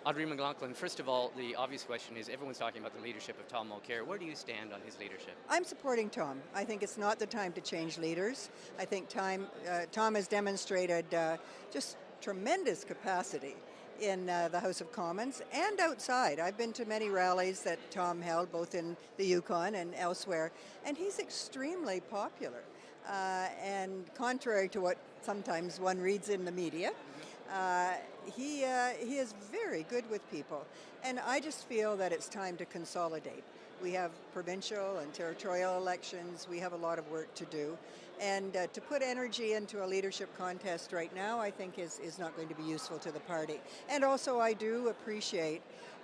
Audrey McLaughlin, first of all, the obvious question is everyone's talking about the leadership of Tom Mulcair. Where do you stand on his leadership? I'm supporting Tom. I think it's not the time to change leaders. I think Tom has demonstrated just tremendous capacity in the House of Commons and outside. I've been to many rallies that Tom held, both in the Yukon and elsewhere, and he's extremely popular. And contrary to what sometimes one reads in the media, he is very good with people. And I just feel that it's time to consolidate. We have provincial and territorial elections. We have a lot of work to do. And to put energy into a leadership contest right now, I think is not going to be useful to the party. And also I do appreciate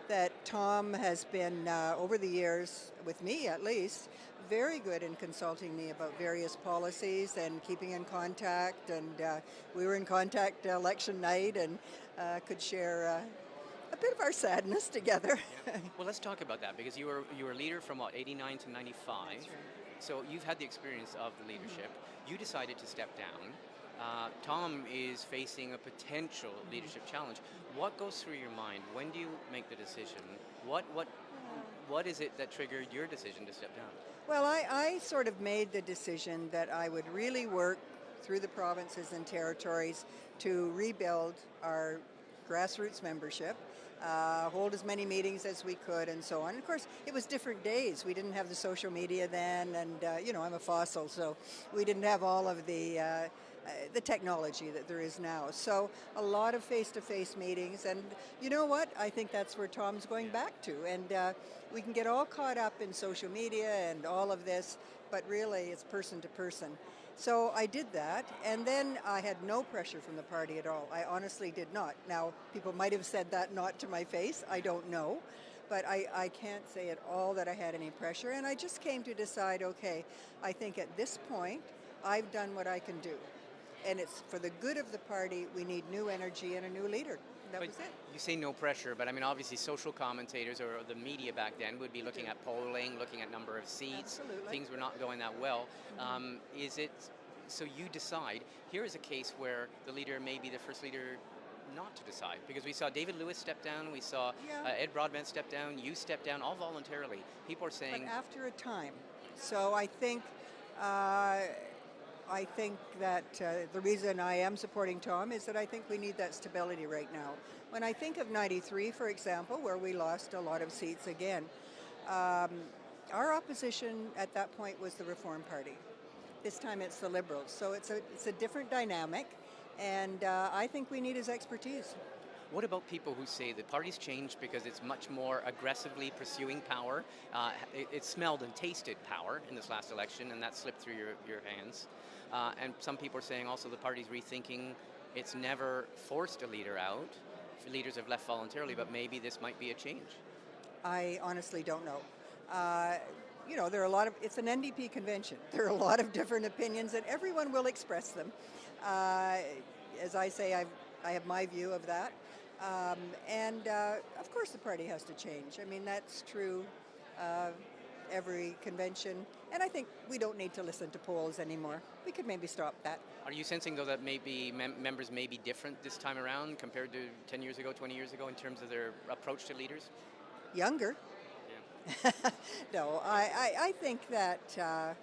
that Tom has been, over the years, with me at least, very good in consulting me about various policies and keeping in contact. And we were in contact election night and could share a bit of our sadness together. Yeah. Well, let's talk about that because you were leader from what, 89 to 95. That's right. So you've had the experience of the leadership. You decided to step down. Tom is facing a potential leadership challenge. What goes through your mind? When do you make the decision? What is it that triggered your decision to step down? Well, I sort of made the decision that I would really work through the provinces and territories to rebuild our grassroots membership, hold as many meetings as we could, and so on. And of course, it was different days. We didn't have the social media then, and I'm a fossil, so we didn't have all of the technology that there is now. So a lot of face-to-face meetings, and you know what? I think that's where Tom's going back to. And we can get all caught up in social media and all of this, but really it's person to person. So I did that, and then I had no pressure from the party at all. I honestly did not. Now, people might have said that not to my face, I don't know, but I can't say at all that I had any pressure, and I just came to decide, okay, I think at this point, I've done what I can do. And it's for the good of the party, we need new energy and a new leader. That was it. You say no pressure, but I mean, obviously social commentators or the media back then would be looking at polling, looking at number of seats. Absolutely. Things were not going that well. Is it, so you decide, here is a case where the leader may be the first leader not to decide, because we saw David Lewis step down, we saw Ed Broadbent step down, you step down, all voluntarily. People are saying... But after a time. So I think that the reason I am supporting Tom is that I think we need that stability right now. When I think of 93, for example, where we lost a lot of seats again, our opposition at that point was the Reform Party. This time it's the Liberals. So it's a different dynamic, and I think we need his expertise. What about people who say the party's changed because it's much more aggressively pursuing power? It smelled and tasted power in this last election, and that slipped through your hands. And some people are saying also the party's rethinking. It's never forced a leader out. Leaders have left voluntarily, but maybe this might be a change. I honestly don't know. There are a lot of, it's an NDP convention. There are a lot of different opinions, and everyone will express them. As I say, I have my view of that. Of course the party has to change. I mean, that's true every convention. And I think we don't need to listen to polls anymore. We could maybe stop that. Are you sensing, though, that maybe members may be different this time around compared to 10 years ago, 20 years ago in terms of their approach to leaders? Younger. Yeah. No, I think that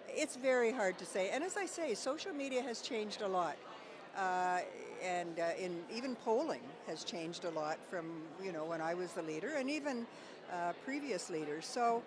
it's very hard to say. And as I say, social media has changed a lot. Even polling has changed a lot from when I was the leader, and even previous leaders. So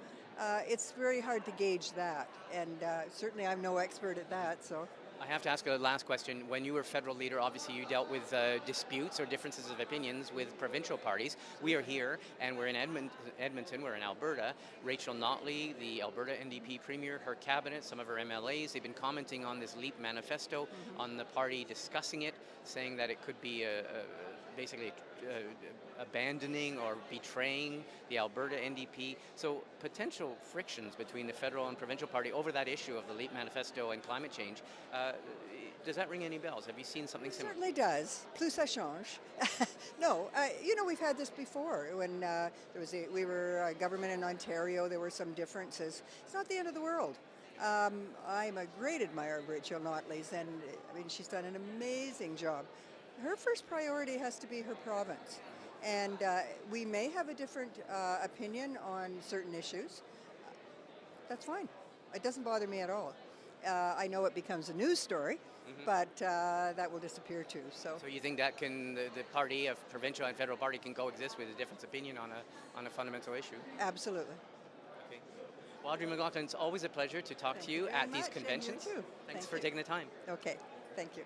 it's very hard to gauge that, and certainly I'm no expert at that. So I have to ask a last question. When you were federal leader, obviously you dealt with disputes or differences of opinions with provincial parties. We are here, and we're in Edmonton, we're in Alberta. Rachel Notley, the Alberta NDP Premier, her cabinet, some of her MLAs, they've been commenting on this LEAP manifesto, on the party discussing it, saying that it could be basically abandoning or betraying the Alberta NDP. So potential frictions between the federal and provincial party over that issue of the LEAP manifesto and climate change. Does that ring any bells? Have you seen something similar? It certainly does. Plus ça change. No, we've had this before. When we were government in Ontario, there were some differences. It's not the end of the world. I'm a great admirer of Rachel Notley's, and I mean, she's done an amazing job. Her first priority has to be her province. And we may have a different opinion on certain issues. That's fine. It doesn't bother me at all. I know it becomes a news story, but that will disappear too. So you think that the party of provincial and federal party can coexist with a difference of opinion on a fundamental issue? Absolutely. Okay. Well, Audrey McLaughlin, it's always a pleasure to talk to you at these conventions. And you too. Thanks for taking the time. Okay. Thank you.